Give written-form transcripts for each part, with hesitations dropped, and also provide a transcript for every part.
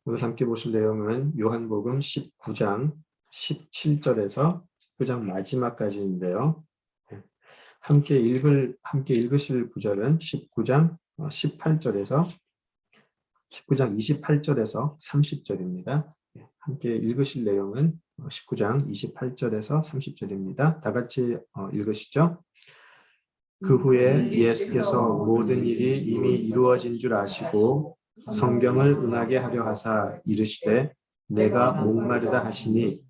오늘 함께 보실 내용은 요한복음 19장 17절에서 19장 마지막까지인데요. 함께 읽으실 구절은 19장 18절에서 19장 28절에서 30절입니다. 함께 읽으실 내용은 19장 28절에서 30절입니다. 다 같이 읽으시죠. 그 후에 예수께서 모든 일이 이미 이루어진 줄 아시고 성경을 응하게 하려 하사 이르시되 내가 목마르다 하시니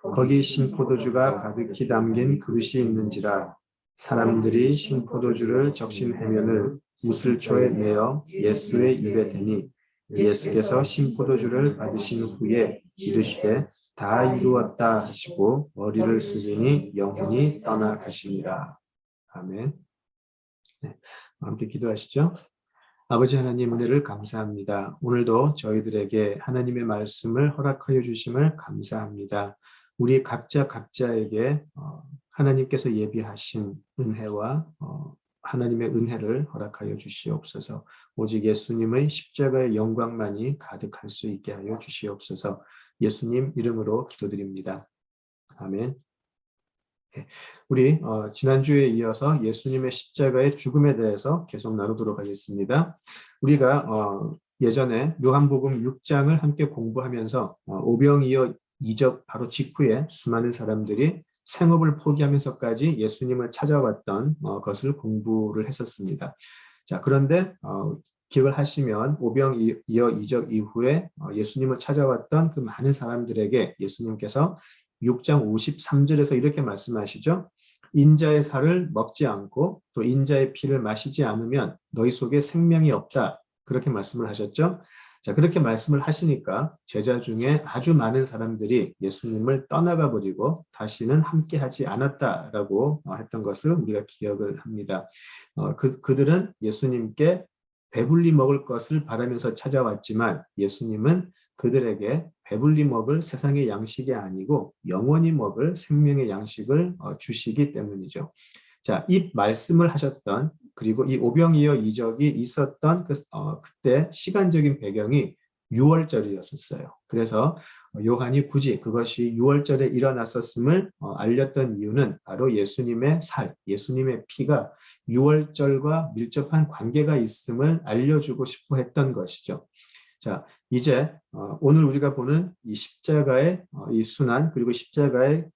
거기 신포도주가 가득히 담긴 그릇이 있는지라 사람들이 신포도주를 적신 해면을 우슬초에 내어 예수의 입에 대니 예수께서 신포도주를 받으신 후에 이르시되 다 이루었다 하시고 머리를 숙이니 영혼이 떠나가시니라. 아멘. 네, 함께 기도하시죠. 아버지 하나님 은혜를 감사합니다. 오늘도 저희들에게 하나님의 말씀을 허락하여 주심을 감사합니다. 우리 각자에게 하나님께서 예비하신 은혜와 하나님의 은혜를 허락하여 주시옵소서. 오직 예수님의 십자가의 영광만이 가득할 수 있게 하여 주시옵소서. 예수님 이름으로 기도드립니다. 아멘. 우리 지난주에 이어서 예수님의 십자가의 죽음에 대해서 계속 나누도록 하겠습니다. 우리가 예전에 요한복음 6장을 함께 공부하면서 오병이어 이적 바로 직후에 수많은 사람들이 생업을 포기하면서까지 예수님을 찾아왔던 것을 공부를 했었습니다. 자, 그런데 기억을 하시면 오병이어 이적 이후에 예수님을 찾아왔던 그 많은 사람들에게 예수님께서 6장 53절에서 이렇게 말씀하시죠. 인자의 살을 먹지 않고 또 인자의 피를 마시지 않으면 너희 속에 생명이 없다. 그렇게 말씀을 하셨죠. 자, 그렇게 말씀을 하시니까 제자 중에 아주 많은 사람들이 예수님을 떠나가 버리고 다시는 함께하지 않았다라고 했던 것을 우리가 기억을 합니다. 그들은 예수님께 배불리 먹을 것을 바라면서 찾아왔지만 예수님은 그들에게 배불리 먹을 세상의 양식이 아니고 영원히 먹을 생명의 양식을 주시기 때문이죠. 자, 이 말씀을 하셨던 그리고 이 오병이어 이적이 있었던 그때 시간적인 배경이 6월절이었어요. 그래서 요한이 굳이 그것이 6월절에 일어났었음을 알렸던 이유는 바로 예수님의 살, 예수님의 피가 6월절과 밀접한 관계가 있음을 알려주고 싶어 했던 것이죠. 자, 이제 오늘 우리가 보는 이 십자가의 이 순환 그리고 십자가의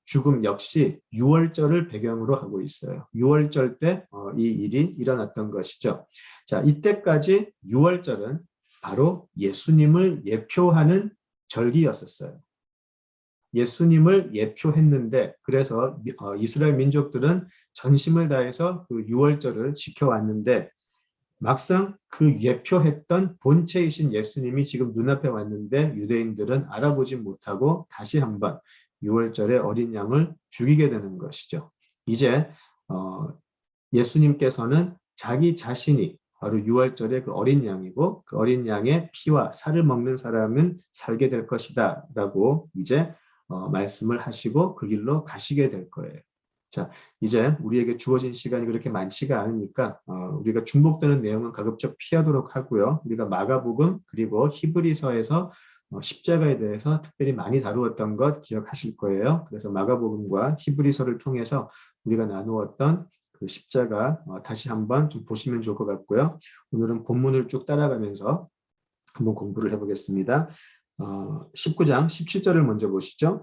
죽음 역시 6월절을 배경으로 하고 있어요. 6월절 때 이 일이 일어났던 것이죠. 자, 이때까지 6월절은 바로 예수님을 예표하는 절기였었어요. 예수님을 예표했는데 그래서 이스라엘 민족들은 전심을 다해서 그 6월절을 지켜왔는데 막상 그 예표했던 본체이신 예수님이 지금 눈앞에 왔는데 유대인들은 알아보지 못하고 다시 한번 6월절에 어린 양을 죽이게 되는 것이죠. 이제 예수님께서는 자기 자신이 바로 6월절의 그 어린 양이고 그 어린 양의 피와 살을 먹는 사람은 살게 될 것이다 라고 이제 말씀을 하시고 그 길로 가시게 될 거예요. 자, 이제 우리에게 주어진 시간이 그렇게 많지가 않으니까 우리가 중복되는 내용은 가급적 피하도록 하고요. 우리가 마가복음 그리고 히브리서에서 십자가에 대해서 특별히 많이 다루었던 것 기억하실 거예요. 그래서 마가복음과 히브리서를 통해서 우리가 나누었던 그 십자가 다시 한번 좀 보시면 좋을 것 같고요. 오늘은 본문을 쭉 따라가면서 한번 공부를 해보겠습니다. 19장 17절을 먼저 보시죠.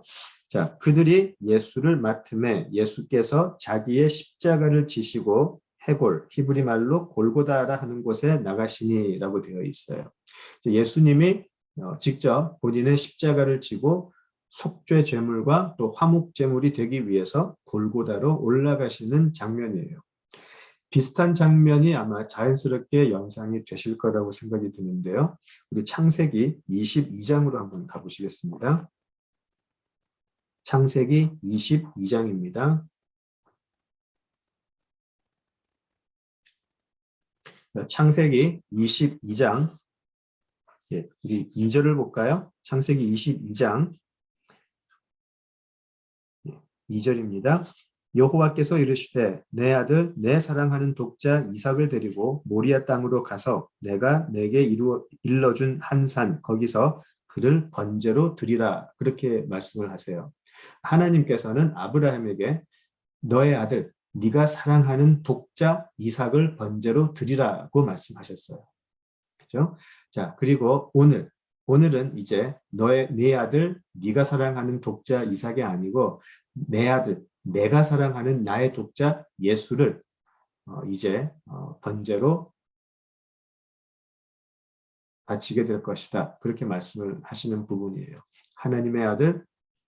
자, 그들이 예수를 맡음에 예수께서 자기의 십자가를 지시고 해골, 히브리 말로 골고다라 하는 곳에 나가시니라고 되어 있어요. 예수님이 직접 본인의 십자가를 지고 속죄 제물과 또 화목 제물이 되기 위해서 골고다로 올라가시는 장면이에요. 비슷한 장면이 아마 자연스럽게 연상이 되실 거라고 생각이 드는데요. 우리 창세기 22장으로 한번 가보시겠습니다. 창세기 22장입니다. 창세기 22장, 우리 2절을 볼까요? 창세기 22장 2절입니다. 여호와께서 이르시되 내 아들 내 사랑하는 독자 이삭을 데리고 모리아 땅으로 가서 내가 내게 일러준 한 산 거기서 그를 번제로 드리라. 그렇게 말씀을 하세요. 하나님께서는 아브라함에게 너의 아들 네가 사랑하는 독자 이삭을 번제로 드리라고 말씀하셨어요. 그죠? 자, 그리고 오늘은 이제 네 아들 네가 사랑하는 독자 이삭이 아니고 내 아들 내가 사랑하는 나의 독자 예수를 이제 번제로 바치게 될 것이다. 그렇게 말씀을 하시는 부분이에요. 하나님의 아들,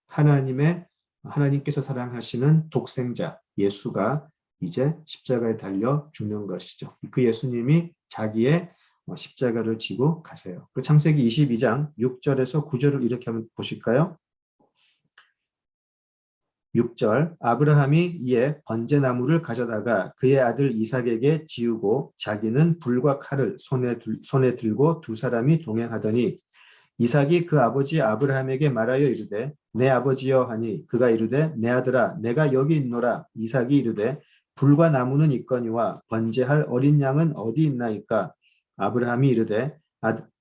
하나님께서 사랑하시는 독생자 예수가 이제 십자가에 달려 죽는 것이죠. 그 예수님이 자기의 십자가를 지고 가세요. 그 창세기 22장 6절에서 9절을 이렇게 한번 보실까요? 6절 아브라함이 이에 번제나무를 가져다가 그의 아들 이삭에게 지우고 자기는 불과 칼을 손에 들고 두 사람이 동행하더니 이삭이 그 아버지 아브라함에게 말하여 이르되 내 아버지여 하니 그가 이르되 내 아들아 내가 여기 있노라. 이삭이 이르되 불과 나무는 있거니와 번제할 어린 양은 어디 있나이까. 아브라함이 이르되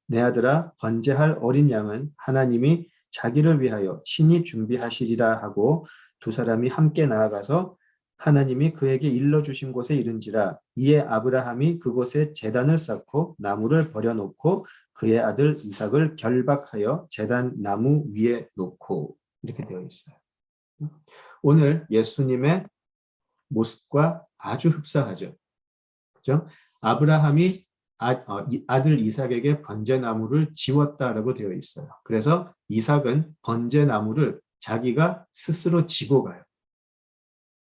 내 아들아 번제할 어린 양은 하나님이 자기를 위하여 친히 준비하시리라 하고 두 사람이 함께 나아가서 하나님이 그에게 일러주신 곳에 이른지라. 이에 아브라함이 그곳에 제단을 쌓고 나무를 버려놓고 그의 아들 이삭을 결박하여 제단 나무 위에 놓고 이렇게 되어 있어요. 오늘 예수님의 모습과 아주 흡사하죠. 그렇죠? 아브라함이 아들 이삭에게 번제나무를 지웠다라고 되어 있어요. 그래서 이삭은 번제나무를 자기가 스스로 지고 가요.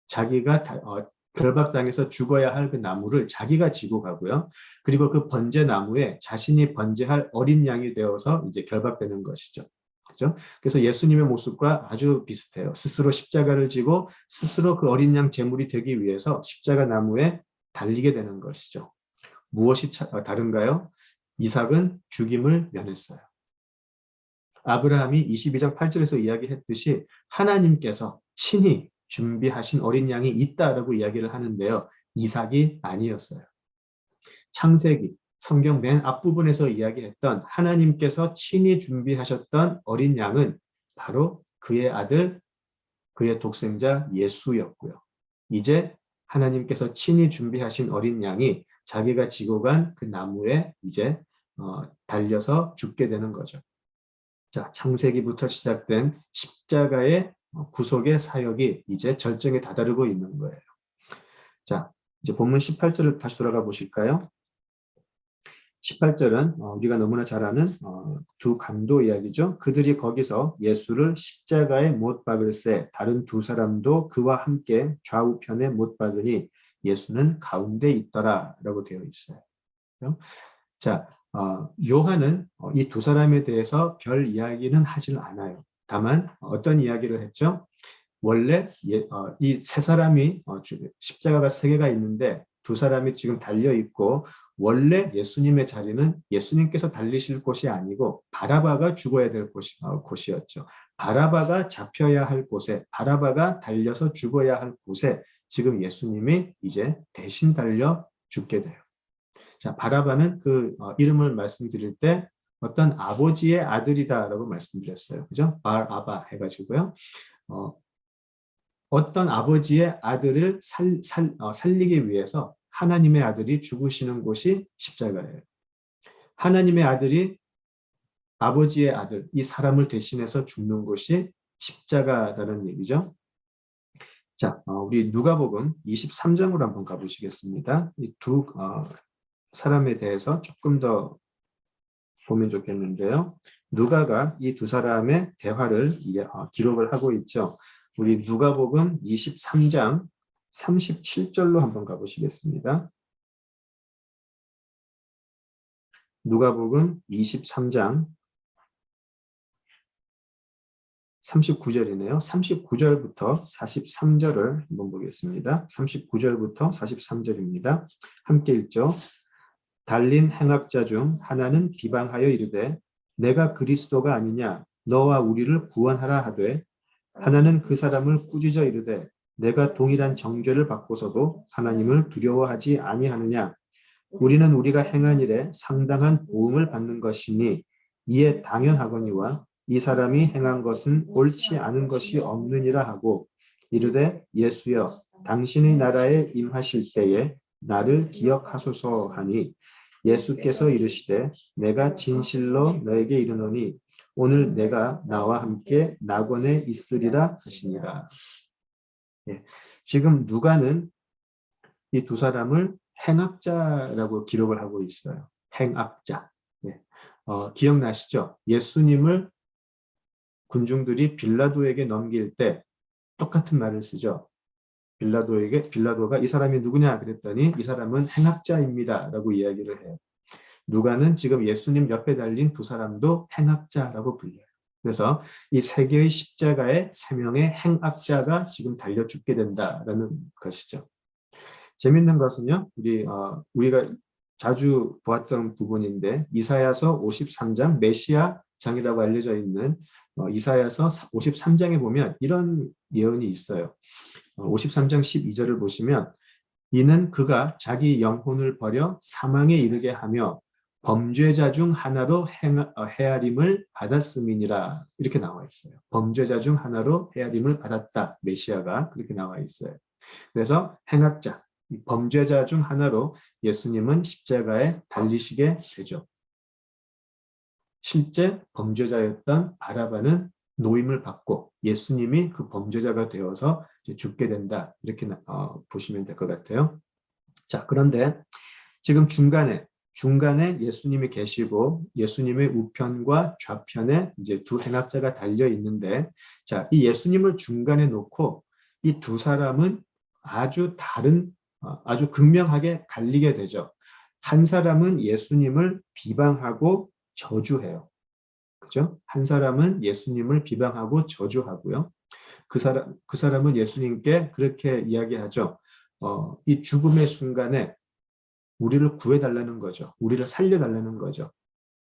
자기가 결박당해서 죽어야 할 그 나무를 자기가 지고 가고요. 그리고 그 번제나무에 자신이 번제할 어린 양이 되어서 이제 결박되는 것이죠. 그렇죠? 그래서 예수님의 모습과 아주 비슷해요. 스스로 십자가를 지고 스스로 그 어린 양 제물이 되기 위해서 십자가 나무에 달리게 되는 것이죠. 무엇이 다른가요? 이삭은 죽임을 면했어요. 아브라함이 22장 8절에서 이야기했듯이 하나님께서 친히 준비하신 어린 양이 있다라고 이야기를 하는데요. 이삭이 아니었어요. 창세기, 성경 맨 앞부분에서 이야기했던 하나님께서 친히 준비하셨던 어린 양은 바로 그의 아들, 그의 독생자 예수였고요. 이제 하나님께서 친히 준비하신 어린 양이 자기가 지고 간 그 나무에 이제 달려서 죽게 되는 거죠. 자, 창세기부터 시작된 십자가의 구속의 사역이 이제 절정에 다다르고 있는 거예요. 자, 이제 본문 18절을 다시 돌아가 보실까요? 18절은 우리가 너무나 잘 아는 두 강도 이야기죠. 그들이 거기서 예수를 십자가에 못 박을새 다른 두 사람도 그와 함께 좌우편에 못 박으니 예수는 가운데 있더라라고 되어 있어요. 자, 요한은 이 두 사람에 대해서 별 이야기는 하질 않아요. 다만 어떤 이야기를 했죠? 원래 이 세 사람이 십자가가 세 개가 있는데 두 사람이 지금 달려 있고 원래 예수님의 자리는 예수님께서 달리실 곳이 아니고 바라바가 죽어야 될 곳이었죠. 바라바가 잡혀야 할 곳에 바라바가 달려서 죽어야 할 곳에 지금 예수님이 이제 대신 달려 죽게 돼요. 자, 바라바는 그 이름을 말씀드릴 때 어떤 아버지의 아들이다라고 말씀드렸어요. 그죠? 바라바 해가지고요. 어떤 아버지의 아들을 살리기 위해서 하나님의 아들이 죽으시는 곳이 십자가예요. 하나님의 아들이 아버지의 아들, 이 사람을 대신해서 죽는 곳이 십자가라는 얘기죠. 자, 우리 누가복음 23장으로 한번 가보시겠습니다. 이 두 사람에 대해서 조금 더 보면 좋겠는데요. 누가가 이 두 사람의 대화를 기록을 하고 있죠. 우리 누가복음 23장 37절로 한번 가보시겠습니다. 누가복음 23장 39절이네요. 39절부터 43절을 한번 보겠습니다. 39절부터 43절입니다. 함께 읽죠. 달린 행악자 중 하나는 비방하여 이르되 내가 그리스도가 아니냐 너와 우리를 구원하라 하되 하나는 그 사람을 꾸짖어 이르되 내가 동일한 정죄를 받고서도 하나님을 두려워하지 아니하느냐? 우리는 우리가 행한 일에 상당한 보응을 받는 것이니 이에 당연하거니와 이 사람이 행한 것은 옳지 않은 것이 없느니라 하고 이르되 예수여 당신의 나라에 임하실 때에 나를 기억하소서 하니 예수께서 이르시되 내가 진실로 너에게 이르노니 오늘 내가 나와 함께 낙원에 있으리라 하시니라. 예, 지금 누가는 이 두 사람을 행악자라고 기록을 하고 있어요. 행악자. 예. 기억나시죠? 예수님을 군중들이 빌라도에게 넘길 때 똑같은 말을 쓰죠. 빌라도가 이 사람이 누구냐 그랬더니 이 사람은 행악자입니다라고 이야기를 해요. 누가는 지금 예수님 옆에 달린 두 사람도 행악자라고 불려요. 그래서 이 세 개의 십자가에 세 명의 행악자가 지금 달려 죽게 된다라는 것이죠. 재밌는 것은요, 우리가 자주 보았던 부분인데 이사야서 53장 메시아 장이라고 알려져 있는 이사야서 53장에 보면 이런 예언이 있어요. 53장 12절을 보시면 이는 그가 자기 영혼을 버려 사망에 이르게 하며 범죄자 중 하나로 헤아림을 받았음이니라 이렇게 나와 있어요. 범죄자 중 하나로 헤아림을 받았다. 메시아가 그렇게 나와 있어요. 그래서 행악자, 범죄자 중 하나로 예수님은 십자가에 달리시게 되죠. 실제 범죄자였던 바라바는 노임을 받고 예수님이 그 범죄자가 되어서 이제 죽게 된다. 이렇게 보시면 될 것 같아요. 자, 그런데 지금 중간에 예수님이 계시고 예수님의 우편과 좌편에 이제 두 행악자가 달려 있는데, 자, 이 예수님을 중간에 놓고 이 두 사람은 아주 극명하게 갈리게 되죠. 한 사람은 예수님을 비방하고 저주해요. 그죠? 한 사람은 예수님을 비방하고 저주하고요. 그 사람은 예수님께 그렇게 이야기하죠. 이 죽음의 순간에 우리를 구해달라는 거죠. 우리를 살려달라는 거죠.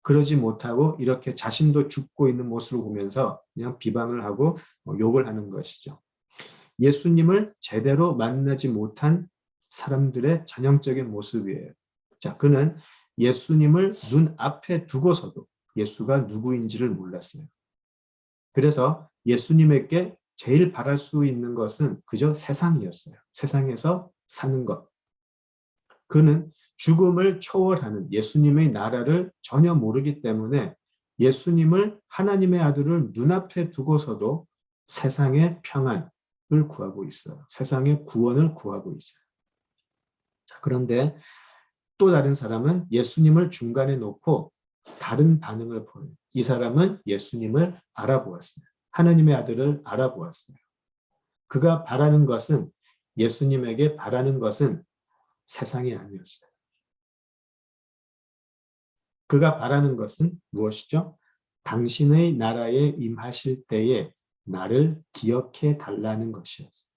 그러지 못하고 이렇게 자신도 죽고 있는 모습을 보면서 그냥 비방을 하고 욕을 하는 것이죠. 예수님을 제대로 만나지 못한 사람들의 전형적인 모습이에요. 자, 그는 예수님을 눈앞에 두고서도 예수가 누구인지를 몰랐어요. 그래서 예수님에게 제일 바랄 수 있는 것은 그저 세상이었어요. 세상에서 사는 것. 그는 죽음을 초월하는 예수님의 나라를 전혀 모르기 때문에 예수님을 하나님의 아들을 눈앞에 두고서도 세상의 평안을 구하고 있어요. 세상의 구원을 구하고 있어요. 자, 그런데 또 다른 사람은 예수님을 중간에 놓고 다른 반응을 보여요. 이 사람은 예수님을 알아보았어요. 하나님의 아들을 알아보았어요. 그가 바라는 것은 예수님에게 바라는 것은 세상이 아니었어요. 그가 바라는 것은 무엇이죠? 당신의 나라에 임하실 때에 나를 기억해 달라는 것이었어요.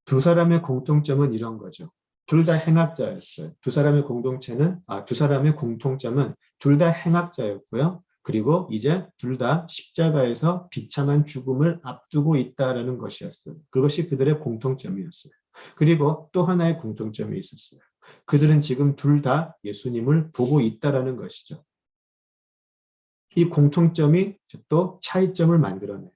두 사람의 공통점은 이런 거죠. 둘 다 행악자였어요. 두 사람의 공통점은 둘 다 행악자였고요. 그리고 이제 둘 다 십자가에서 비참한 죽음을 앞두고 있다라는 것이었어요. 그것이 그들의 공통점이었어요. 그리고 또 하나의 공통점이 있었어요. 그들은 지금 둘 다 예수님을 보고 있다라는 것이죠. 이 공통점이 또 차이점을 만들어내요.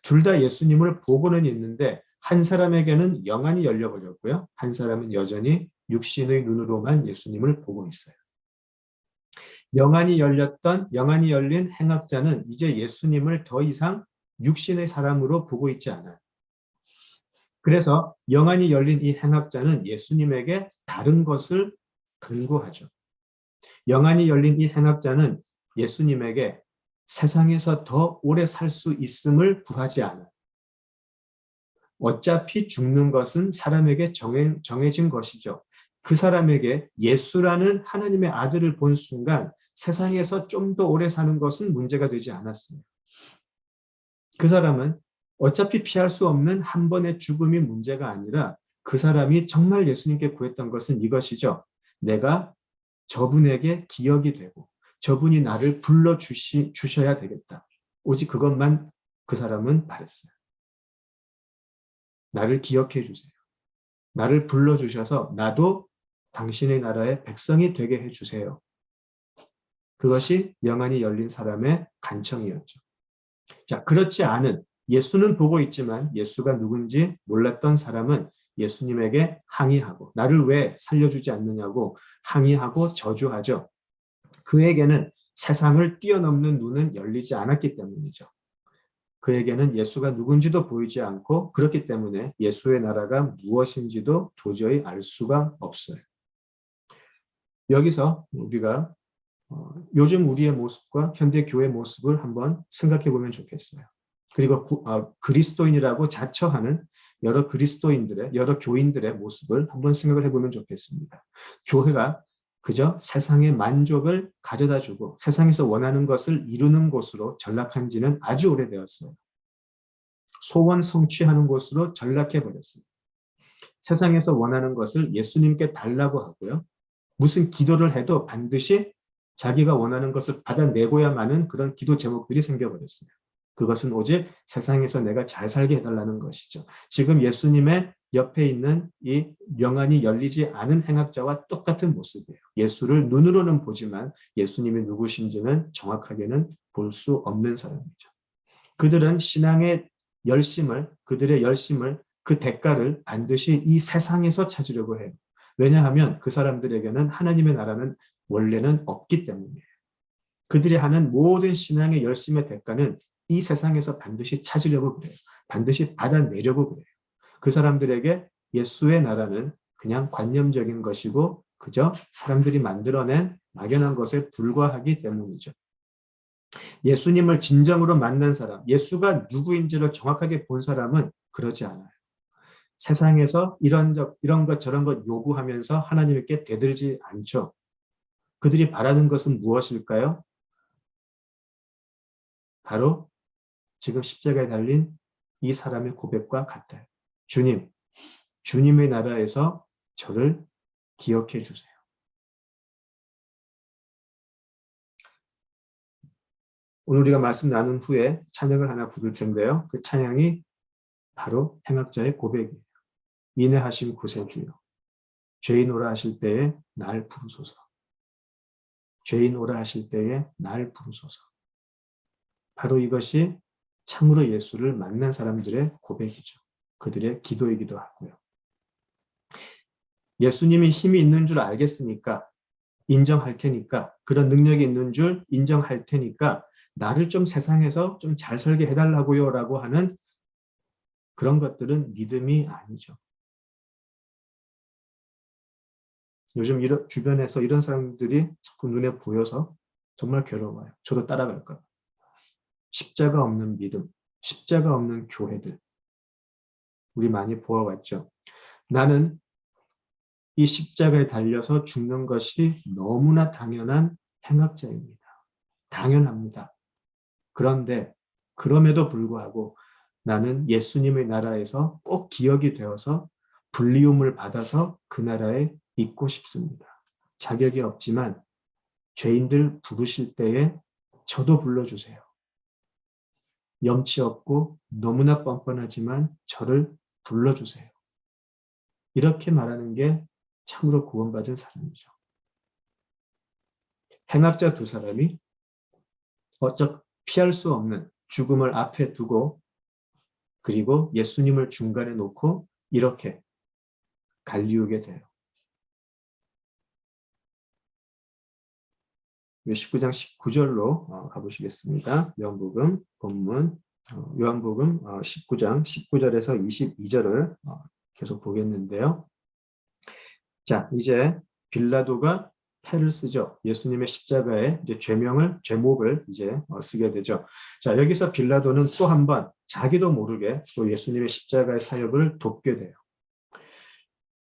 둘 다 예수님을 보고는 있는데 한 사람에게는 영안이 열려버렸고요. 한 사람은 여전히 육신의 눈으로만 예수님을 보고 있어요. 영안이 열린 행악자는 이제 예수님을 더 이상 육신의 사람으로 보고 있지 않아요. 그래서 영안이 열린 이 행악자는 예수님에게 다른 것을 근거하죠. 영안이 열린 이 행악자는 예수님에게 세상에서 더 오래 살 수 있음을 구하지 않아요. 어차피 죽는 것은 사람에게 정해진 것이죠. 그 사람에게 예수라는 하나님의 아들을 본 순간 세상에서 좀 더 오래 사는 것은 문제가 되지 않았어요. 그 사람은 어차피 피할 수 없는 한 번의 죽음이 문제가 아니라 그 사람이 정말 예수님께 구했던 것은 이것이죠. 내가 저분에게 기억이 되고 저분이 나를 불러주셔야 되겠다. 오직 그것만 그 사람은 말했어요. 나를 기억해 주세요. 나를 불러주셔서 나도 당신의 나라의 백성이 되게 해주세요. 그것이 영안이 열린 사람의 간청이었죠. 자, 그렇지 않은, 예수는 보고 있지만 예수가 누군지 몰랐던 사람은 예수님에게 항의하고, 나를 왜 살려주지 않느냐고 항의하고 저주하죠. 그에게는 세상을 뛰어넘는 눈은 열리지 않았기 때문이죠. 그에게는 예수가 누군지도 보이지 않고, 그렇기 때문에 예수의 나라가 무엇인지도 도저히 알 수가 없어요. 여기서 우리가 요즘 우리의 모습과 현대 교회 모습을 한번 생각해 보면 좋겠어요. 그리고 그리스도인이라고 자처하는 여러 그리스도인들의, 여러 교인들의 모습을 한번 생각을 해보면 좋겠습니다. 교회가 그저 세상의 만족을 가져다 주고 세상에서 원하는 것을 이루는 곳으로 전락한 지는 아주 오래되었어요. 소원 성취하는 곳으로 전락해 버렸어요. 세상에서 원하는 것을 예수님께 달라고 하고요. 무슨 기도를 해도 반드시 자기가 원하는 것을 받아내고야만은 그런 기도 제목들이 생겨버렸어요. 그것은 오직 세상에서 내가 잘 살게 해달라는 것이죠. 지금 예수님의 옆에 있는 이 명안이 열리지 않은 행악자와 똑같은 모습이에요. 예수를 눈으로는 보지만 예수님이 누구신지는 정확하게는 볼 수 없는 사람이죠. 그들은 신앙의 열심을, 그들의 열심을, 그 대가를 반드시 이 세상에서 찾으려고 해요. 왜냐하면 그 사람들에게는 하나님의 나라는 원래는 없기 때문이에요. 그들이 하는 모든 신앙의 열심의 대가는 이 세상에서 반드시 찾으려고 그래요. 반드시 받아내려고 그래요. 그 사람들에게 예수의 나라는 그냥 관념적인 것이고 그저 사람들이 만들어낸 막연한 것에 불과하기 때문이죠. 예수님을 진정으로 만난 사람, 예수가 누구인지를 정확하게 본 사람은 그러지 않아요. 세상에서 이런 것 저런 것 요구하면서 하나님께 대들지 않죠. 그들이 바라는 것은 무엇일까요? 바로 지금 십자가에 달린 이 사람의 고백과 같아요. 주님, 주님의 나라에서 저를 기억해 주세요. 오늘 우리가 말씀 나눈 후에 찬양을 하나 부를 텐데요. 그 찬양이 바로 행악자의 고백이에요. 인내하심 구세주여, 죄인 오라 하실 때에 날 부르소서. 죄인 오라 하실 때에 날 부르소서. 바로 이것이 참으로 예수를 만난 사람들의 고백이죠. 그들의 기도이기도 하고요. 예수님이 힘이 있는 줄 알겠으니까, 인정할 테니까, 그런 능력이 있는 줄 인정할 테니까 나를 좀 세상에서 좀 잘 살게 해달라고요 라고 하는 그런 것들은 믿음이 아니죠. 요즘 주변에서 이런 사람들이 자꾸 눈에 보여서 정말 괴로워요. 저도 따라갈까. 십자가 없는 믿음, 십자가 없는 교회들 우리 많이 보아왔죠. 나는 이 십자가에 달려서 죽는 것이 너무나 당연한 행악자입니다. 당연합니다. 그런데 그럼에도 불구하고 나는 예수님의 나라에서 꼭 기억이 되어서 불리움을 받아서 그 나라에 있고 싶습니다. 자격이 없지만 죄인들 부르실 때에 저도 불러주세요. 염치 없고 너무나 뻔뻔하지만 저를 불러주세요. 이렇게 말하는 게 참으로 구원받은 사람이죠. 행악자 두 사람이 어쩌 피할 수 없는 죽음을 앞에 두고 그리고 예수님을 중간에 놓고 이렇게 갈리우게 돼요. 19장 19절로 가보시겠습니다. 요한복음 본문 요한복음 19장 19절에서 22절을 계속 보겠는데요. 자, 이제 빌라도가 패를 쓰죠. 예수님의 십자가에 이제 제목을 이제 쓰게 되죠. 자, 여기서 빌라도는 또 한 번 자기도 모르게 또 예수님의 십자가의 사역을 돕게 돼요.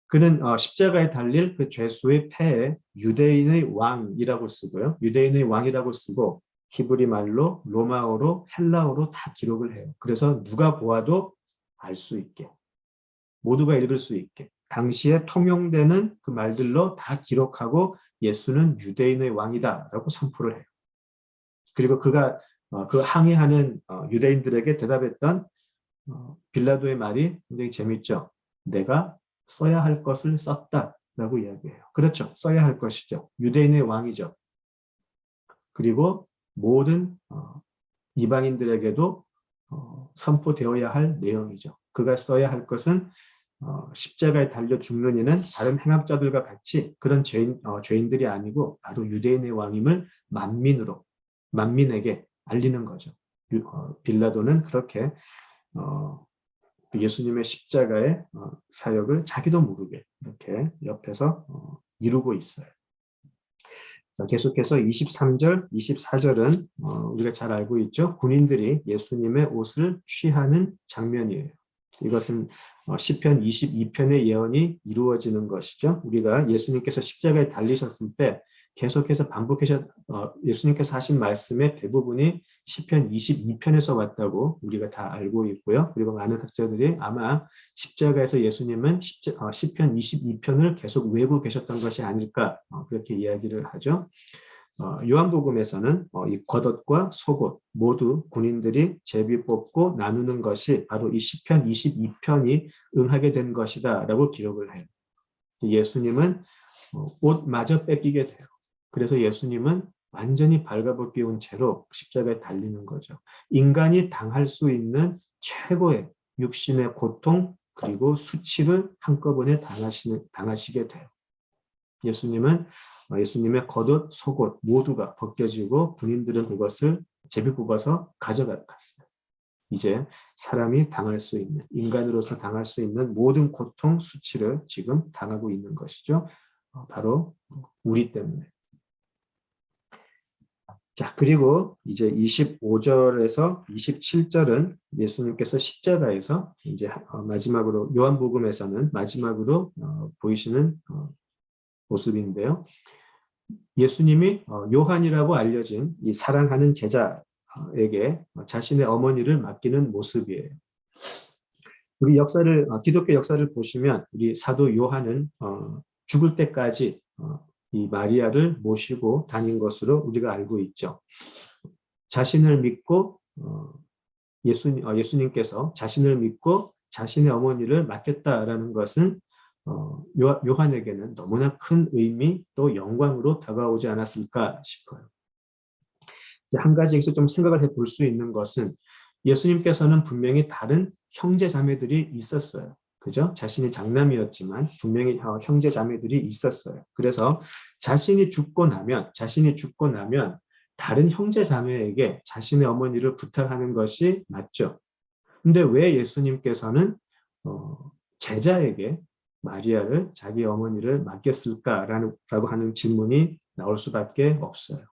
그는 십자가에 달릴 그 죄수의 패에 유대인의 왕이라고 쓰고요. 유대인의 왕이라고 쓰고 히브리 말로 로마어로 헬라어로 다 기록을 해요. 그래서 누가 보아도 알 수 있게 모두가 읽을 수 있게 당시에 통용되는 그 말들로 다 기록하고 예수는 유대인의 왕이다라고 선포를 해요. 그리고 그가 그 항의하는 유대인들에게 대답했던 빌라도의 말이 굉장히 재밌죠. 내가 써야 할 것을 썼다라고 이야기해요. 그렇죠. 써야 할 것이죠. 유대인의 왕이죠. 그리고 모든 이방인들에게도 선포되어야 할 내용이죠. 그가 써야 할 것은 십자가에 달려 죽는 이는 다른 행악자들과 같이 그런 죄인들이 아니고 바로 유대인의 왕임을 만민에게 알리는 거죠. 빌라도는 그렇게 예수님의 십자가의 사역을 자기도 모르게 이렇게 옆에서 이루고 있어요. 자, 계속해서 23절, 24절은 우리가 잘 알고 있죠. 군인들이 예수님의 옷을 취하는 장면이에요. 이것은 시편 22편의 예언이 이루어지는 것이죠. 우리가 예수님께서 십자가에 달리셨을 때 계속해서 예수님께서 하신 말씀의 대부분이 시편 22편에서 왔다고 우리가 다 알고 있고요. 그리고 많은 학자들이 아마 십자가에서 예수님은 시편 22편을 계속 외우고 계셨던 것이 아닐까 그렇게 이야기를 하죠. 요한복음에서는 이 겉옷과 속옷 모두 군인들이 제비 뽑고 나누는 것이 바로 이 시편 22편이 응하게 된 것이다 라고 기록을 해요. 예수님은 옷마저 뺏기게 돼요. 그래서 예수님은 완전히 발가벗겨온 채로 십자가에 달리는 거죠. 인간이 당할 수 있는 최고의 육신의 고통 그리고 수치를 한꺼번에 당하시게 돼요. 예수님의 겉옷, 속옷 모두가 벗겨지고 군인들은 그것을 제비 뽑아서 가져갔어요. 이제 사람이 당할 수 있는, 인간으로서 당할 수 있는 모든 고통, 수치를 지금 당하고 있는 것이죠. 바로 우리 때문에. 자, 그리고 이제 25절에서 27절은 예수님께서 십자가에서 이제 마지막으로 요한복음에서는 마지막으로 보이시는 모습인데요. 예수님이 요한이라고 알려진 이 사랑하는 제자에게 자신의 어머니를 맡기는 모습이에요. 우리 기독교 역사를 보시면 우리 사도 요한은 죽을 때까지 이 마리아를 모시고 다닌 것으로 우리가 알고 있죠. 자신을 믿고 예수님께서 자신을 믿고 자신의 어머니를 맡겼다라는 것은 요한에게는 너무나 큰 의미 또 영광으로 다가오지 않았을까 싶어요. 한 가지 여기서 좀 생각을 해볼 수 있는 것은 예수님께서는 분명히 다른 형제 자매들이 있었어요. 그죠? 자신이 장남이었지만 분명히 형제 자매들이 있었어요. 그래서 자신이 죽고 나면 다른 형제 자매에게 자신의 어머니를 부탁하는 것이 맞죠. 근데 왜 예수님께서는 제자에게 마리아를 자기 어머니를 맡겼을까라고 하는 질문이 나올 수밖에 없어요.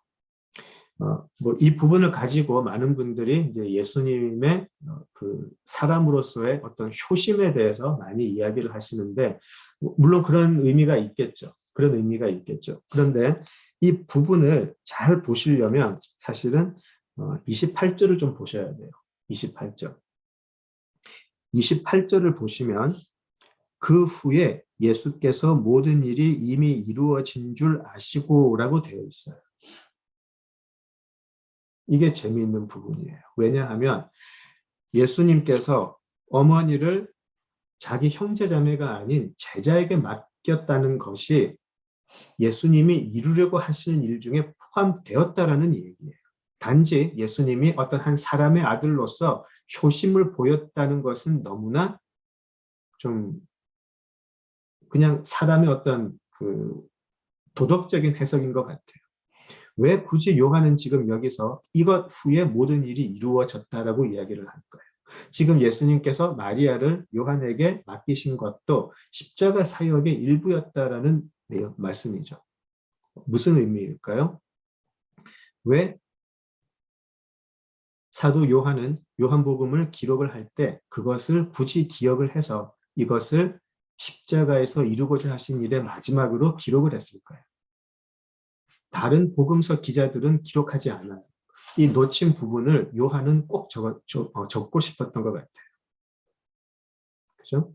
이 부분을 가지고 많은 분들이 이제 예수님의 그 사람으로서의 어떤 효심에 대해서 많이 이야기를 하시는데, 물론 그런 의미가 있겠죠. 그런데 이 부분을 잘 보시려면 사실은 28절을 좀 보셔야 돼요. 28절을 보시면 그 후에 예수께서 모든 일이 이미 이루어진 줄 아시고라고 되어 있어요. 이게 재미있는 부분이에요. 왜냐하면 예수님께서 어머니를 자기 형제자매가 아닌 제자에게 맡겼다는 것이 예수님이 이루려고 하시는 일 중에 포함되었다라는 얘기예요. 단지 예수님이 어떤 한 사람의 아들로서 효심을 보였다는 것은 너무나 좀 그냥 사람의 어떤 그 도덕적인 해석인 것 같아요. 왜 굳이 요한은 지금 여기서 이것 후에 모든 일이 이루어졌다라고 이야기를 할까요? 지금 예수님께서 마리아를 요한에게 맡기신 것도 십자가 사역의 일부였다라는 말씀이죠. 무슨 의미일까요? 왜 사도 요한은 요한복음을 기록을 할 때 그것을 굳이 기억을 해서 이것을 십자가에서 이루고자 하신 일의 마지막으로 기록을 했을까요? 다른 복음서 기자들은 기록하지 않아요. 이 놓친 부분을 요한은 꼭 적고 싶었던 것 같아요. 그죠?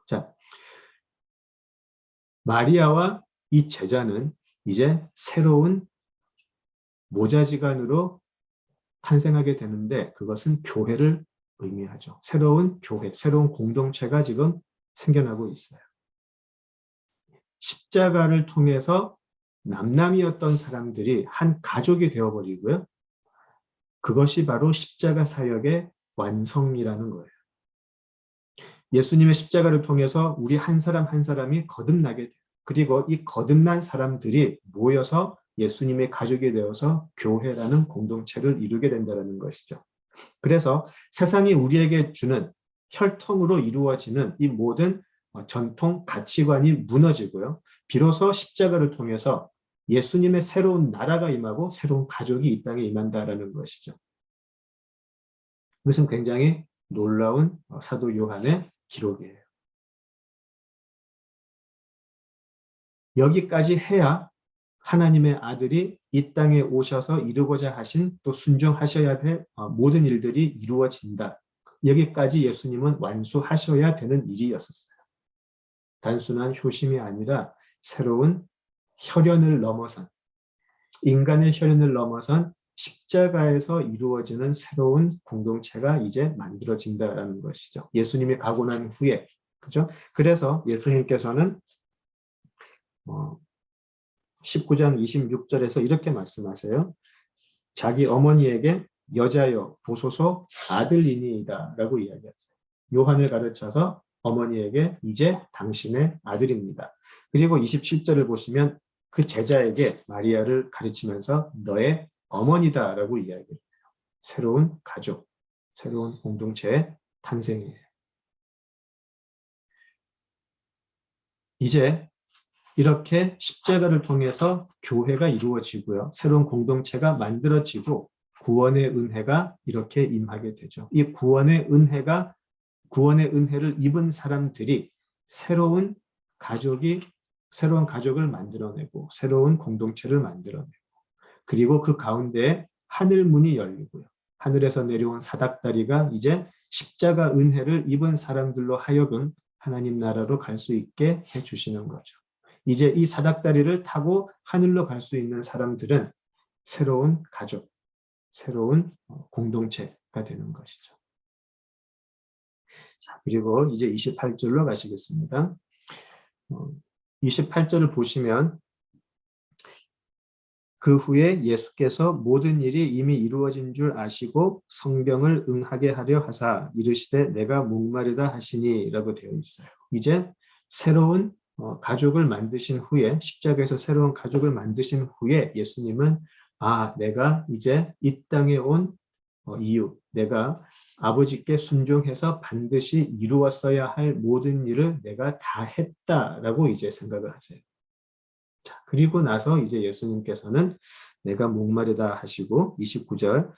자, 마리아와 이 제자는 이제 새로운 모자지간으로 탄생하게 되는데 그것은 교회를 의미하죠. 새로운 교회, 새로운 공동체가 지금 생겨나고 있어요. 십자가를 통해서 남남이었던 사람들이 한 가족이 되어버리고요. 그것이 바로 십자가 사역의 완성이라는 거예요. 예수님의 십자가를 통해서 우리 한 사람 한 사람이 거듭나게 돼요. 그리고 이 거듭난 사람들이 모여서 예수님의 가족이 되어서 교회라는 공동체를 이루게 된다는 것이죠. 그래서 세상이 우리에게 주는 혈통으로 이루어지는 이 모든 전통 가치관이 무너지고요. 비로소 십자가를 통해서 예수님의 새로운 나라가 임하고 새로운 가족이 이 땅에 임한다라는 것이죠. 이것은 굉장히 놀라운 사도 요한의 기록이에요. 여기까지 해야 하나님의 아들이 이 땅에 오셔서 이루고자 하신 또 순종하셔야 될 모든 일들이 이루어진다. 여기까지 예수님은 완수하셔야 되는 일이었었어요. 단순한 효심이 아니라 새로운 혈연을 넘어선, 인간의 혈연을 넘어선 십자가에서 이루어지는 새로운 공동체가 이제 만들어진다라는 것이죠. 예수님이 가고 난 후에, 그죠? 그래서 예수님께서는 19장 26절에서 이렇게 말씀하세요. 자기 어머니에게 여자여 보소서 아들이니이다 라고 이야기하세요. 요한을 가르쳐서 어머니에게 이제 당신의 아들입니다. 그리고 27절을 보시면 그 제자에게 마리아를 가르치면서 너의 어머니다 라고 이야기해요. 새로운 가족, 새로운 공동체의 탄생이에요. 이제 이렇게 십자가를 통해서 교회가 이루어지고요. 새로운 공동체가 만들어지고 구원의 은혜가 이렇게 임하게 되죠. 이 구원의 은혜를 입은 사람들이 새로운 가족을 만들어내고 새로운 공동체를 만들어내고 그리고 그 가운데 하늘 문이 열리고요. 하늘에서 내려온 사닥다리가 이제 십자가 은혜를 입은 사람들로 하여금 하나님 나라로 갈 수 있게 해주시는 거죠. 이제 이 사닥다리를 타고 하늘로 갈 수 있는 사람들은 새로운 가족, 새로운 공동체가 되는 것이죠. 자, 그리고 이제 28절로 가시겠습니다. 28절을 보시면 그 후에 예수께서 모든 일이 이미 이루어진 줄 아시고 성병을 응하게 하려 하사 이르시되 내가 목마르다 하시니라고 되어 있어요. 이제 새로운 가족을 만드신 후에 십자가에서 새로운 가족을 만드신 후에 예수님은 내가 이제 이 땅에 온 이유, 내가 아버지께 순종해서 반드시 이루었어야 할 모든 일을 내가 다 했다라고 이제 생각을 하세요. 자, 그리고 나서 이제 예수님께서는 내가 목마르다 하시고 29절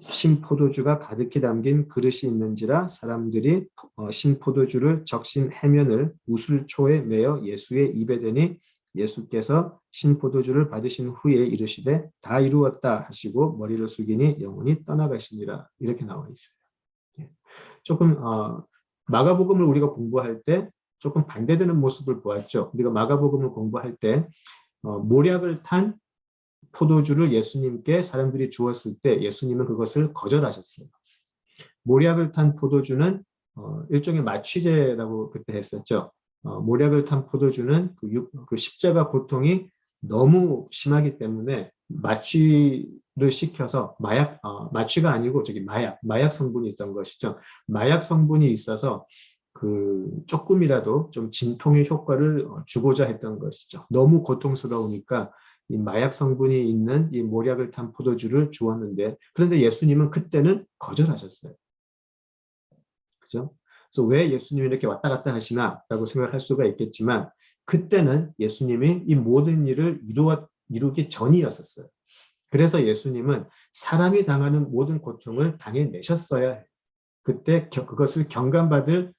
신포도주가 가득히 담긴 그릇이 있는지라 사람들이 신포도주를 적신 해면을 우슬초에 매어 예수의 입에 대니 예수께서 신포도주를 받으신 후에 이르시되 다 이루었다 하시고 머리를 숙이니 영혼이 떠나가시니라 이렇게 나와 있어요. 조금 마가복음을 우리가 공부할 때 조금 반대되는 모습을 보았죠. 우리가 마가복음을 공부할 때 모략을 탄 포도주를 예수님께 사람들이 주었을 때 예수님은 그것을 거절하셨어요. 모략을 탄 포도주는 일종의 마취제라고 그때 했었죠. 모략을 탄 포도주는 그 십자가 고통이 너무 심하기 때문에 마취를 시켜서 마취가 아니고 마약 성분이 있던 것이죠. 마약 성분이 있어서 조금이라도 좀 진통의 효과를 주고자 했던 것이죠. 너무 고통스러우니까 이 마약 성분이 있는 이 모략을 탄 포도주를 주었는데 그런데 예수님은 그때는 거절하셨어요. 그죠? 그래서 왜 예수님이 이렇게 왔다 갔다 하시나라고 생각할 수가 있겠지만 그때는 예수님이 이 모든 일을 이루기 전이었었어요. 그래서 예수님은 사람이 당하는 모든 고통을 당해내셨어야 해요. 그때 그것을 경감받으면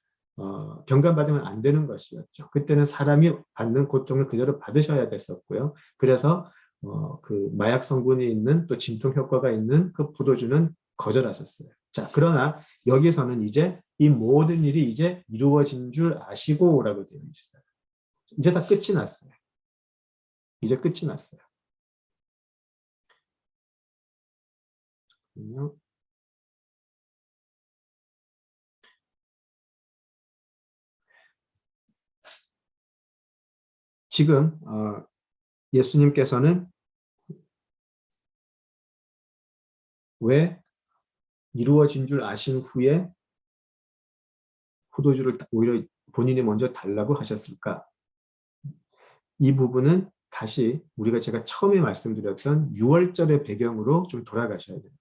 안 되는 것이었죠. 그때는 사람이 받는 고통을 그대로 받으셔야 됐었고요. 그래서 그 마약 성분이 있는 또 진통 효과가 있는 그 포도주는 거절하셨어요. 자, 그러나 여기서는 이제 이 모든 일이 이제 이루어진 줄 아시고라고 되어 있어요. 이제 다 끝이 났어요. 이제 끝이 났어요. 지금 예수님께서는 왜 이루어진 줄 아신 후에 포도주를 오히려 본인이 먼저 달라고 하셨을까? 이 부분은 다시 제가 처음에 말씀드렸던 6월절의 배경으로 좀 돌아가셔야 돼요.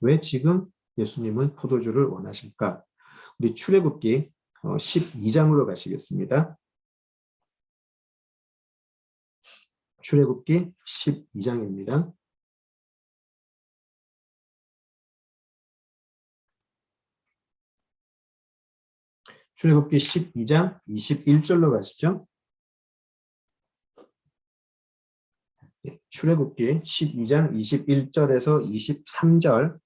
왜 지금 예수님은 포도주를 원하실까? 우리 출애굽기 12장으로 가시겠습니다. 출애굽기 12장입니다. 출애굽기 12장 21절로 가시죠. 출애굽기 12장 21절에서 23절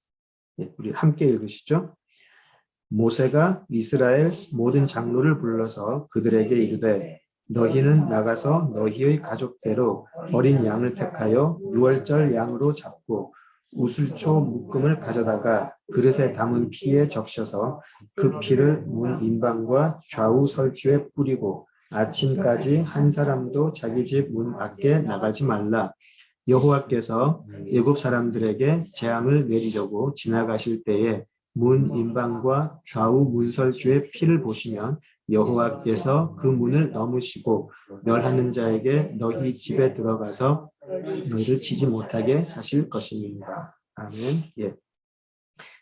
우리 함께 읽으시죠. 모세가 이스라엘 모든 장로를 불러서 그들에게 이르되 너희는 나가서 너희의 가족대로 어린 양을 택하여 6월절 양으로 잡고 우슬초 묶음을 가져다가 그릇에 담은 피에 적셔서 그 피를 문 인방과 좌우 설주에 뿌리고 아침까지 한 사람도 자기 집 문 밖에 나가지 말라. 여호와께서 애굽 사람들에게 재앙을 내리려고 지나가실 때에 문 인방과 좌우 문설주의 피를 보시면 여호와께서 그 문을 넘으시고 멸하는 자에게 너희 집에 들어가서 너희를 치지 못하게 하실 것입니다. 아멘. 예.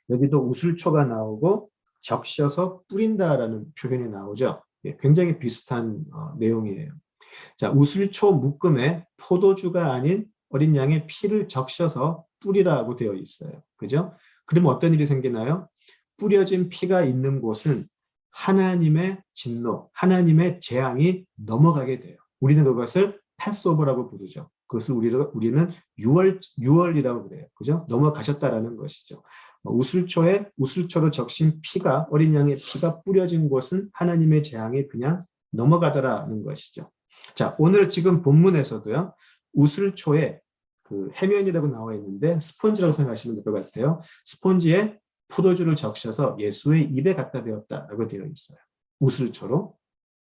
여기도 우슬초가 나오고 적셔서 뿌린다라는 표현이 나오죠. 예, 굉장히 비슷한 내용이에요. 자, 우슬초 묶음에 포도주가 아닌 어린 양의 피를 적셔서 뿌리라고 되어 있어요. 그죠? 그러면 어떤 일이 생기나요? 뿌려진 피가 있는 곳은 하나님의 진노, 하나님의 재앙이 넘어가게 돼요. 우리는 그것을 패스오버라고 부르죠. 그것을 우리는 6월이라고 그래요. 그죠? 넘어가셨다라는 것이죠. 우슬초로 적신 피가, 어린 양의 피가 뿌려진 곳은 하나님의 재앙이 그냥 넘어가더라는 것이죠. 자, 오늘 지금 본문에서도요, 우슬초에 그 해면이라고 나와 있는데 스펀지라고 생각하시면 될 것 같아요. 스펀지에 포도주를 적셔서 예수의 입에 갖다 대었다라고 되어 있어요. 우슬초로.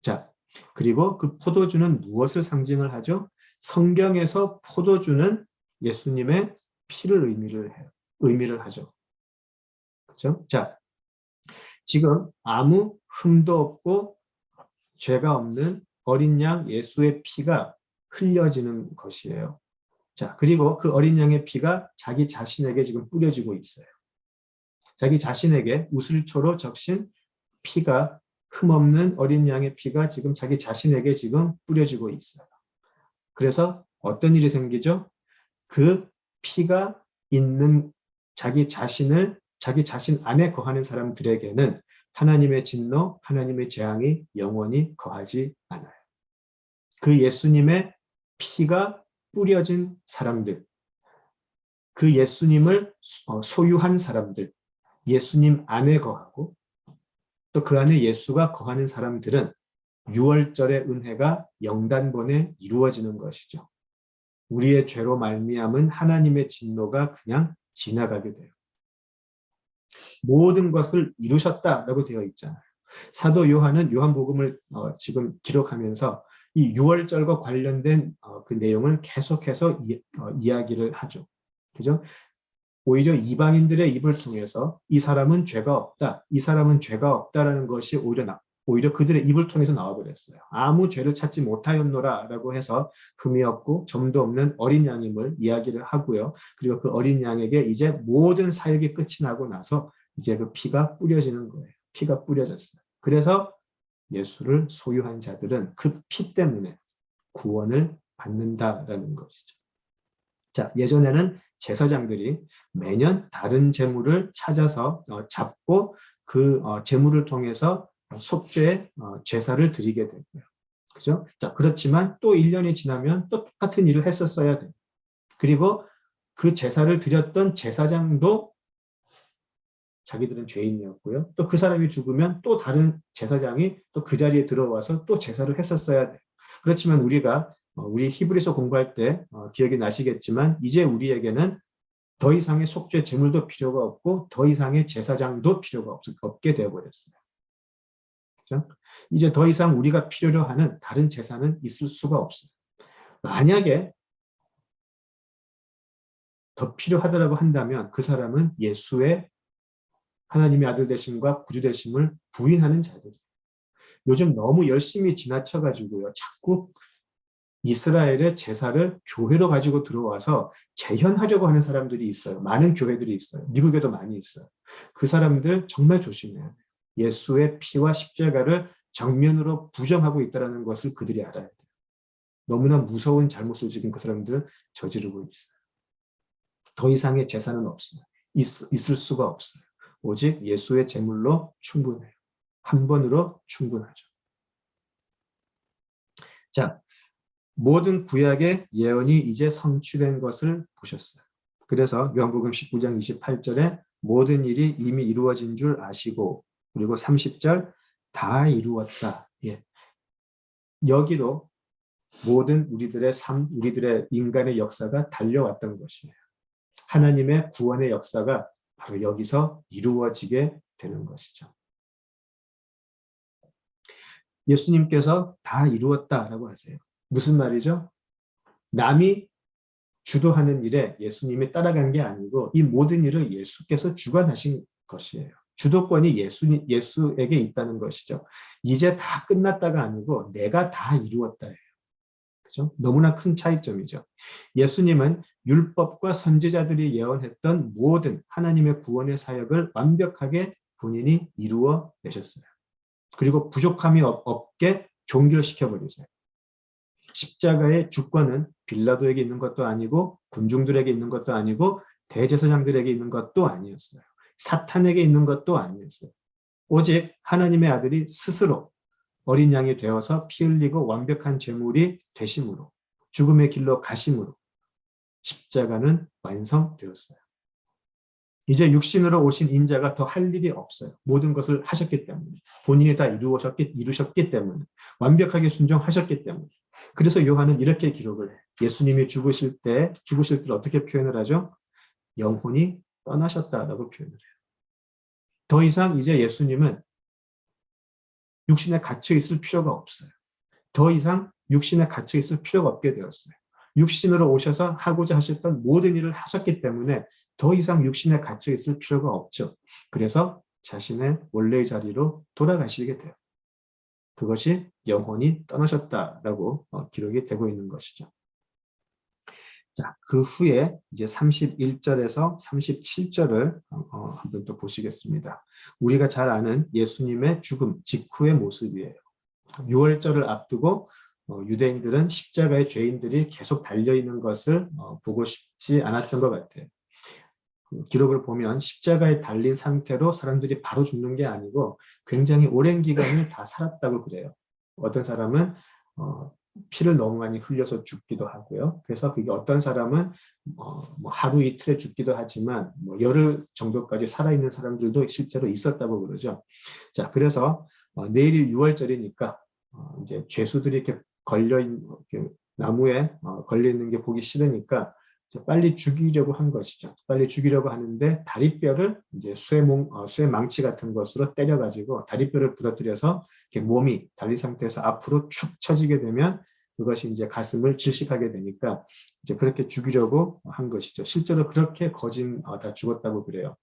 자, 그리고 그 포도주는 무엇을 상징을 하죠? 성경에서 포도주는 예수님의 피를 의미를 하죠. 그렇죠? 자, 지금 아무 흠도 없고 죄가 없는 어린 양 예수의 피가 흘려지는 것이에요. 자, 그리고 그 어린 양의 피가 자기 자신에게 지금 뿌려지고 있어요. 자기 자신에게 우슬초로 적신 피가, 흠없는 어린 양의 피가 지금 자기 자신에게 지금 뿌려지고 있어요. 그래서 어떤 일이 생기죠? 그 피가 있는 자기 자신 안에 거하는 사람들에게는 하나님의 진노, 하나님의 재앙이 영원히 거하지 않아요. 그 예수님의 피가 뿌려진 사람들, 그 예수님을 소유한 사람들, 예수님 안에 거하고 또 그 안에 예수가 거하는 사람들은 6월절의 은혜가 영단번에 이루어지는 것이죠. 우리의 죄로 말미암은 하나님의 진노가 그냥 지나가게 돼요. 모든 것을 이루셨다라고 되어 있잖아요. 사도 요한은 요한복음을 지금 기록하면서 이 6월절과 관련된 그 내용을 계속해서 이야기를 하죠. 그죠? 오히려 이방인들의 입을 통해서 이 사람은 죄가 없다, 이 사람은 죄가 없다라는 것이 오히려 그들의 입을 통해서 나와버렸어요. 아무 죄를 찾지 못하였노라라고 해서 흠이 없고 점도 없는 어린 양임을 이야기를 하고요. 그리고 그 어린 양에게 이제 모든 사역이 끝이 나고 나서 이제 그 피가 뿌려지는 거예요. 피가 뿌려졌어요. 그래서 예수를 소유한 자들은 그 피 때문에 구원을 받는다라는 것이죠. 자, 예전에는 제사장들이 매년 다른 제물을 찾아서 잡고 그 제물을 통해서 속죄 제사를 드리게 되고요. 그죠? 자, 그렇지만 또 1년이 지나면 또 똑같은 일을 했었어야 돼요. 그리고 그 제사를 드렸던 제사장도 자기들은 죄인이었고요. 또 그 사람이 죽으면 또 다른 제사장이 또 그 자리에 들어와서 또 제사를 했었어야 돼요. 그렇지만 우리 히브리서 공부할 때 기억이 나시겠지만 이제 우리에게는 더 이상의 속죄 제물도 필요가 없고 더 이상의 제사장도 필요가 없게 되어버렸어요. 그렇죠? 이제 더 이상 우리가 필요로 하는 다른 제사는 있을 수가 없어요. 만약에 더 필요하다고 한다면 그 사람은 예수의 하나님의 아들 되심과 구주 되심을 부인하는 자들이에요. 요즘 너무 열심히 지나쳐가지고요. 자꾸 이스라엘의 제사를 교회로 가지고 들어와서 재현하려고 하는 사람들이 있어요. 많은 교회들이 있어요. 미국에도 많이 있어요. 그 사람들 정말 조심해야 돼요. 예수의 피와 십자가를 정면으로 부정하고 있다는 것을 그들이 알아야 돼요. 너무나 무서운 잘못을 지금 그 사람들은 저지르고 있어요. 더 이상의 제사는 없어요. 있을 수가 없어요. 오직 예수의 제물로 충분해요. 한 번으로 충분하죠. 자, 모든 구약의 예언이 이제 성취된 것을 보셨어요. 그래서 요한복음 19장 28절에 모든 일이 이미 이루어진 줄 아시고, 그리고 30절 다 이루었다. 예. 여기로 모든 우리들의 삶, 우리들의 인간의 역사가 달려왔던 것이에요. 하나님의 구원의 역사가 바로 여기서 이루어지게 되는 것이죠. 예수님께서 다 이루었다라고 하세요. 무슨 말이죠? 남이 주도하는 일에 예수님이 따라간 게 아니고 이 모든 일을 예수께서 주관하신 것이에요. 주도권이 예수에게 있다는 것이죠. 이제 다 끝났다가 아니고 내가 다 이루었다예요. 그죠? 너무나 큰 차이점이죠. 예수님은 율법과 선지자들이 예언했던 모든 하나님의 구원의 사역을 완벽하게 본인이 이루어 내셨어요. 그리고 부족함이 없게 종결시켜 버리세요. 십자가의 주권은 빌라도에게 있는 것도 아니고 군중들에게 있는 것도 아니고 대제사장들에게 있는 것도 아니었어요. 사탄에게 있는 것도 아니었어요. 오직 하나님의 아들이 스스로 어린 양이 되어서 피 흘리고 완벽한 제물이 되심으로 죽음의 길로 가심으로 십자가는 완성되었어요. 이제 육신으로 오신 인자가 더 할 일이 없어요. 모든 것을 하셨기 때문에. 본인이 다 이루셨기 때문에. 완벽하게 순종하셨기 때문에. 그래서 요한은 이렇게 기록을 해요. 예수님이 죽으실 때 어떻게 표현을 하죠? 영혼이 떠나셨다라고 표현을 해요. 더 이상 이제 예수님은 육신에 갇혀 있을 필요가 없어요. 더 이상 육신에 갇혀 있을 필요가 없게 되었어요. 육신으로 오셔서 하고자 하셨던 모든 일을 하셨기 때문에 더 이상 육신에 갇혀 있을 필요가 없죠. 그래서 자신의 원래의 자리로 돌아가시게 돼요. 그것이 영혼이 떠나셨다라고 기록이 되고 있는 것이죠. 자, 그 후에 이제 31절에서 37절을 한번 또 보시겠습니다. 우리가 잘 아는 예수님의 죽음 직후의 모습이에요. 6월절을 앞두고 유대인들은 십자가의 죄인들이 계속 달려있는 것을 보고 싶지 않았던 것 같아요. 기록을 보면 십자가에 달린 상태로 사람들이 바로 죽는 게 아니고 굉장히 오랜 기간을 다 살았다고 그래요. 어떤 사람은 피를 너무 많이 흘려서 죽기도 하고요. 그래서 그게 어떤 사람은 뭐 하루 이틀에 죽기도 하지만 뭐 열흘 정도까지 살아있는 사람들도 실제로 있었다고 그러죠. 자, 그래서 내일이 6월절이니까 이제 죄수들이 이렇게 나무에 걸려 있는 게 보기 싫으니까 빨리 죽이려고 한 것이죠. 빨리 죽이려고 하는데 다리뼈를 이제 쇠망치 같은 것으로 때려가지고 다리뼈를 부러뜨려서 이렇게 몸이 달린 상태에서 앞으로 축 처지게 되면 그것이 이제 가슴을 질식하게 되니까 이제 그렇게 죽이려고 한 것이죠. 실제로 그렇게 다 죽었다고 그래요.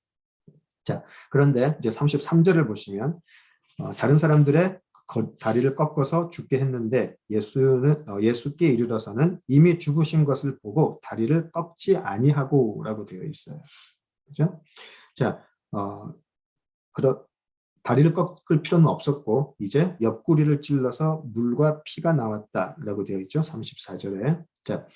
자, 그런데 이제 33절을 보시면 다른 사람들의 다리를 꺾어서 죽게 했는데 예수께 이르러서는 이미 죽으신 것을 보고 다리를 꺾지 아니하고라고 되어 있어요. 그죠? 자, 다리를 꺾을 필요는 없었고 이제 옆구리를 찔러서 물과 피가 나왔다라고 되어 있죠. 34절에. 자,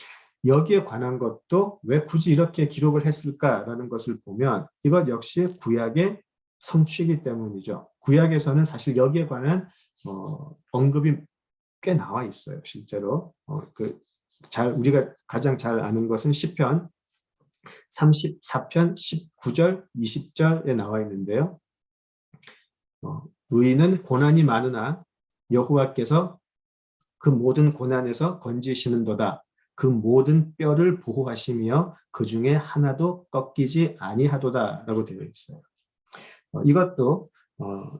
여기에 관한 것도 왜 굳이 이렇게 기록을 했을까라는 것을 보면 이것 역시 구약의 성취이기 때문이죠. 구약에서는 사실 여기에 관한 언급이 꽤 나와 있어요. 실제로 우리가 가장 잘 아는 것은 시편 34편 19절 20절에 나와 있는데요. 의인은 고난이 많으나 여호와께서 그 모든 고난에서 건지시는도다. 그 모든 뼈를 보호하시며 그 중에 하나도 꺾이지 아니하도다라고 되어 있어요. 이것도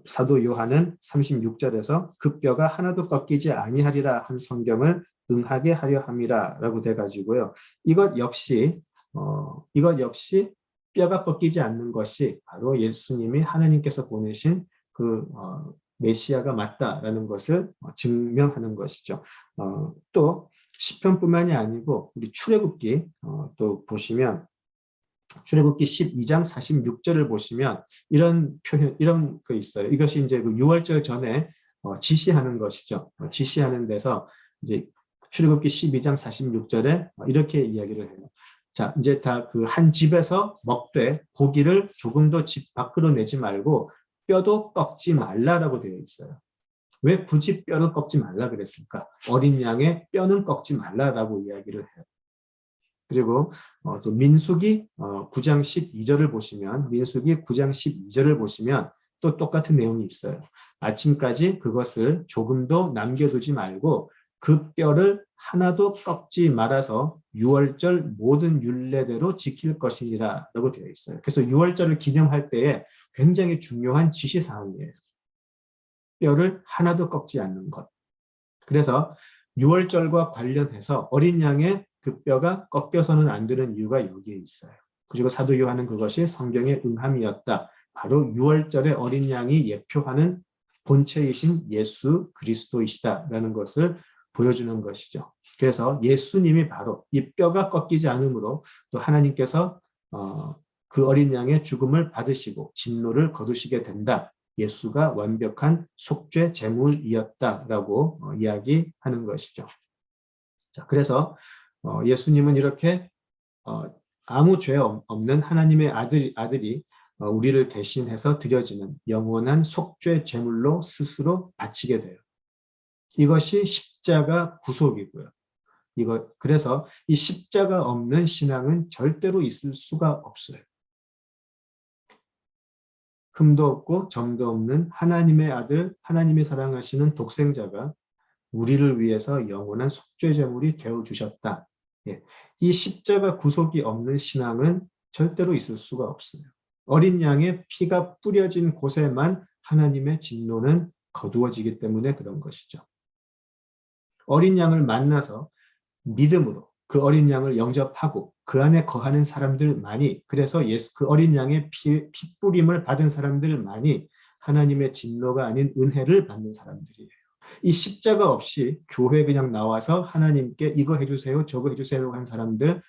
사도 요한은 36절에서 그 뼈가 하나도 꺾이지 아니하리라 한 성경을 응하게 하려 함이라라고 돼 가지고요. 이것 역시 뼈가 꺾이지 않는 것이 바로 예수님이 하나님께서 보내신 그 메시아가 맞다라는 것을 증명하는 것이죠. 또 시편뿐만이 아니고 우리 출애굽기 또 보시면 출애굽기 12장 46절을 보시면 이런 표현, 이런 거 있어요. 이것이 이제 그 유월절 전에 지시하는 것이죠. 지시하는 데서 이제 출애굽기 12장 46절에 이렇게 이야기를 해요. 자, 이제 다 그 한 집에서 먹되 고기를 조금도 집 밖으로 내지 말고 뼈도 꺾지 말라라고 되어 있어요. 왜 굳이 뼈를 꺾지 말라 그랬을까? 어린 양의 뼈는 꺾지 말라라고 이야기를 해요. 그리고 또 민수기 9장 12절을 보시면 민수기 9장 12절을 보시면 또 똑같은 내용이 있어요. 아침까지 그것을 조금도 남겨두지 말고 그 뼈를 하나도 꺾지 말아서 유월절 모든 율례대로 지킬 것이니라 라고 되어 있어요. 그래서 유월절을 기념할 때에 굉장히 중요한 지시사항이에요. 뼈를 하나도 꺾지 않는 것. 그래서 유월절과 관련해서 어린 양의 그 뼈가 꺾여서는 안 되는 이유가 여기에 있어요. 그리고 사도 요한은 그것이 성경의 응함이었다. 바로 유월절의 어린 양이 예표하는 본체이신 예수 그리스도이시다라는 것을 보여주는 것이죠. 그래서 예수님이 바로 이 뼈가 꺾이지 않으므로 또 하나님께서 그 어린 양의 죽음을 받으시고 진노를 거두시게 된다. 예수가 완벽한 속죄 제물이었다라고 이야기하는 것이죠. 자, 그래서 예수님은 이렇게 아무 죄 없는 하나님의 아들이 우리를 대신해서 드려지는 영원한 속죄 제물로 스스로 바치게 돼요. 이것이 십자가 구속이고요. 그래서 이 십자가 없는 신앙은 절대로 있을 수가 없어요. 흠도 없고 점도 없는 하나님의 아들, 하나님이 사랑하시는 독생자가 우리를 위해서 영원한 속죄 제물이 되어 주셨다. 예. 이 십자가 구속이 없는 신앙은 절대로 있을 수가 없어요. 어린 양의 피가 뿌려진 곳에만 하나님의 진노는 거두어지기 때문에 그런 것이죠. 어린 양을 만나서 믿음으로 그 어린 양을 영접하고 그 안에 거하는 사람들만이, 그래서 그 어린 양의 피뿌림을 받은 사람들만이 하나님의 진노가 아닌 은혜를 받는 사람들이에요. 이 십자가 없이 교회 그냥 나와서 하나님께 이거 해주세요, 저거 해주세요 한 사람들,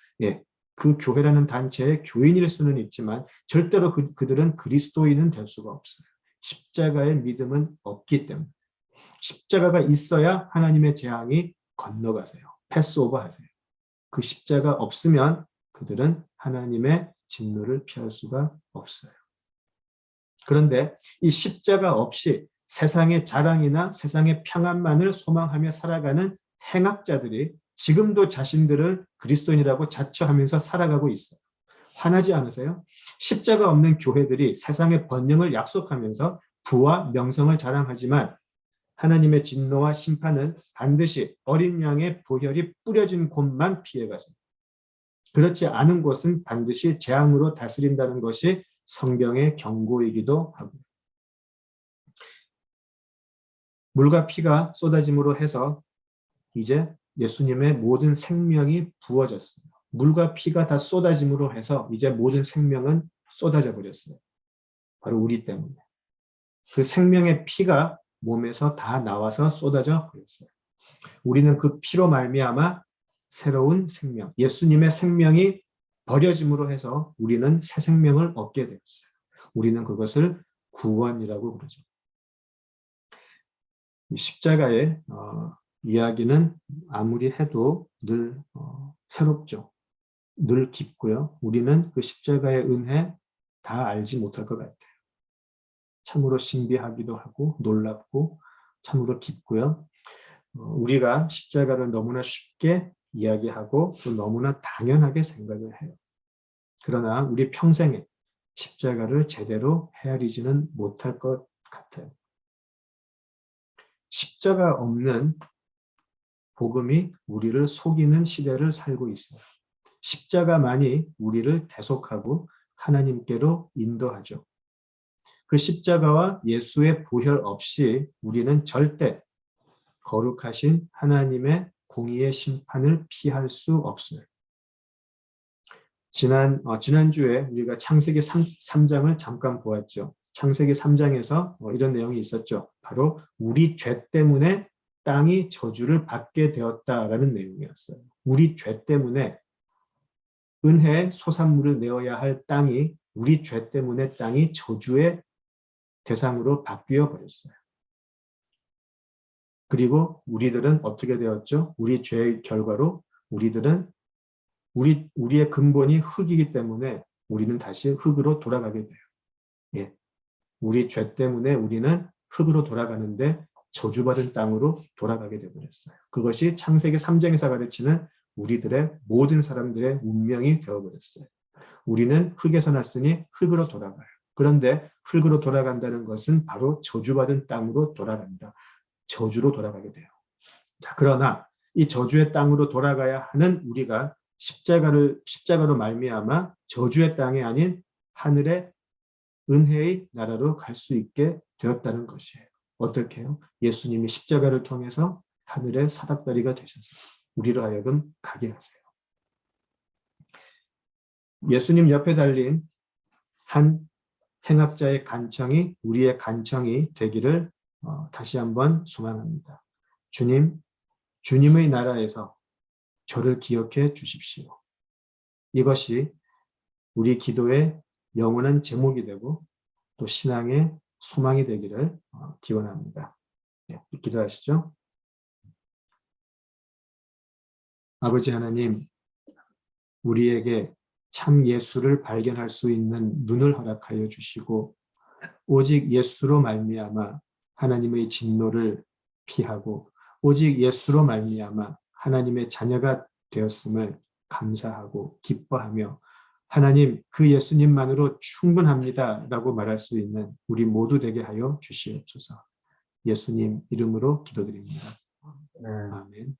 그 교회라는 단체의 교인일 수는 있지만 절대로 그들은 그리스도인은 될 수가 없어요. 십자가의 믿음은 없기 때문에. 십자가가 있어야 하나님의 재앙이 건너가세요. 패스오버 하세요. 그 십자가 없으면 그들은 하나님의 진노를 피할 수가 없어요. 그런데 이 십자가 없이 세상의 자랑이나 세상의 평안만을 소망하며 살아가는 행악자들이 지금도 자신들을 그리스도인이라고 자처하면서 살아가고 있어요. 화나지 않으세요? 십자가 없는 교회들이 세상의 번영을 약속하면서 부와 명성을 자랑하지만 하나님의 진노와 심판은 반드시 어린 양의 보혈이 뿌려진 곳만 피해가세요. 그렇지 않은 곳은 반드시 재앙으로 다스린다는 것이 성경의 경고이기도 하고, 물과 피가 쏟아짐으로 해서 이제 예수님의 모든 생명이 부어졌습니다. 물과 피가 다 쏟아짐으로 해서 이제 모든 생명은 쏟아져 버렸어요. 바로 우리 때문에. 그 생명의 피가 몸에서 다 나와서 쏟아져 버렸어요. 우리는 그 피로 말미암아 새로운 생명, 예수님의 생명이 버려짐으로 해서 우리는 새 생명을 얻게 되었어요. 우리는 그것을 구원이라고 부르죠. 십자가의 이야기는 아무리 해도 늘 새롭죠. 늘 깊고요. 우리는 그 십자가의 은혜 다 알지 못할 것 같아요. 참으로 신비하기도 하고 놀랍고 참으로 깊고요. 우리가 십자가를 너무나 쉽게 이야기하고 또 너무나 당연하게 생각을 해요. 그러나 우리 평생에 십자가를 제대로 헤아리지는 못할 것 같아요. 십자가 없는 복음이 우리를 속이는 시대를 살고 있어요. 십자가만이 우리를 대속하고 하나님께로 인도하죠. 그 십자가와 예수의 보혈 없이 우리는 절대 거룩하신 하나님의 공의의 심판을 피할 수 없어요. 지난주에 우리가 창세기 3장을 잠깐 보았죠. 창세기 3장에서 이런 내용이 있었죠. 바로 우리 죄 때문에 땅이 저주를 받게 되었다라는 내용이었어요. 우리 죄 때문에 은혜의 소산물을 내어야 할 땅이 우리 죄 때문에 땅이 저주의 대상으로 바뀌어 버렸어요. 그리고 우리들은 어떻게 되었죠? 우리 죄의 결과로 우리들은 우리의 근본이 흙이기 때문에 우리는 다시 흙으로 돌아가게 돼요. 예. 우리 죄 때문에 우리는 흙으로 돌아가는데 저주받은 땅으로 돌아가게 되어버렸어요. 그것이 창세기 3장에서 가르치는 우리들의 모든 사람들의 운명이 되어버렸어요. 우리는 흙에서 났으니 흙으로 돌아가요. 그런데 흙으로 돌아간다는 것은 바로 저주받은 땅으로 돌아갑니다. 저주로 돌아가게 돼요. 자, 그러나 이 저주의 땅으로 돌아가야 하는 우리가 십자가로 말미암아 저주의 땅이 아닌 하늘의 은혜의 나라로 갈 수 있게 되었다는 것이에요. 어떻게 해요? 예수님이 십자가를 통해서 하늘의 사닥다리가 되셔서 우리로 하여금 가게 하세요. 예수님 옆에 달린 한 행악자의 간청이 우리의 간청이 되기를 다시 한번 소망합니다. 주님, 주님의 나라에서 저를 기억해 주십시오. 이것이 우리 기도의 영원한 제목이 되고 또 신앙의 소망이 되기를 기원합니다. 네, 기도하시죠. 아버지 하나님, 우리에게 참 예수를 발견할 수 있는 눈을 허락하여 주시고 오직 예수로 말미암아 하나님의 진노를 피하고 오직 예수로 말미암아 하나님의 자녀가 되었음을 감사하고 기뻐하며 하나님 그 예수님만으로 충분합니다 라고 말할 수 있는 우리 모두 되게 하여 주시옵소서. 예수님 이름으로 기도드립니다. 아멘.